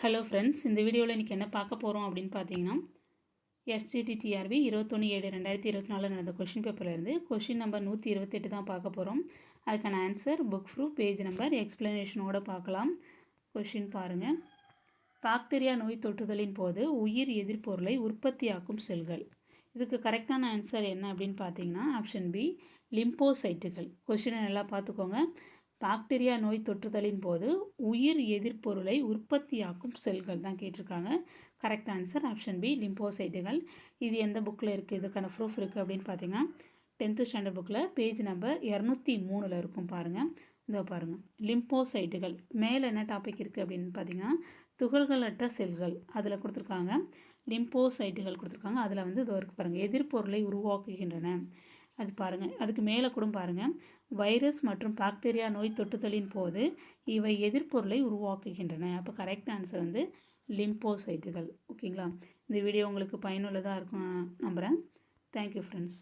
Hello friends, இந்த வீடியோவில் இன்றைக்கி என்ன பார்க்க போகிறோம் அப்படின்னு பார்த்தீங்கன்னா, எஸ்ஜிடிடிஆர்பி 21/7/2024 நடந்த கொஷின் பேப்பர்லேருந்து கொஷின் நம்பர் 128 தான் பார்க்க போகிறோம். அதுக்கான answer, book proof, page number, எக்ஸ்ப்ளனேஷனோடு பார்க்கலாம். கொஷின் பாருங்கள். பாக்டீரியா நோய் தொற்றுதலின் போது உயிர் எதிர்ப்பொருளை உற்பத்தியாக்கும் செல்கள். இதுக்கு கரெக்டான ஆன்சர் என்ன அப்படின்னு பார்த்தீங்கன்னா, ஆப்ஷன் பி, லிம்போசைட்டுகள். கொஷினை நல்லா பார்த்துக்கோங்க. பாக்டீரியா நோய் தொற்றுதலின் போது உயிர் எதிர்ப்பொருளை உற்பத்தியாக்கும் செல்கள் தான் கேட்டிருக்காங்க. கரெக்ட் ஆன்சர் ஆப்ஷன் பி, லிம்போசைட்டுகள். இது எந்த புக்கில் இருக்குது, இதுக்கான ப்ரூஃப் இருக்குது அப்படின்னு பார்த்தீங்கன்னா 10th ஸ்டாண்டர்ட் புக்கில் பேஜ் நம்பர் 203 இருக்கும். பாருங்கள், இதோ பாருங்கள், லிம்போசைட்டுகள். மேலே என்ன டாபிக் இருக்குது அப்படின்னு பார்த்தீங்கன்னா, துகள்களற்ற செல்கள் அதில் கொடுத்துருக்காங்க. லிம்போசைட்டுகள் கொடுத்துருக்காங்க. அதில் வந்து இதோ இருக்குது பாருங்கள், எதிர்ப்பொருளை உருவாக்குகின்றன. அது பாருங்கள். அதுக்கு மேலே கூட பாருங்கள், வைரஸ் மற்றும் பாக்டீரியா நோய் தொற்றுதலின் போது இவை எதிர்ப்பொருளை உருவாக்குகின்றன. அப்போ கரெக்ட் ஆன்சர் வந்து லிம்போசைட்டுகள். ஓகேங்களா? இந்த வீடியோ உங்களுக்கு பயனுள்ளதாக இருக்கும் நம்புகிறேன். Thank you friends.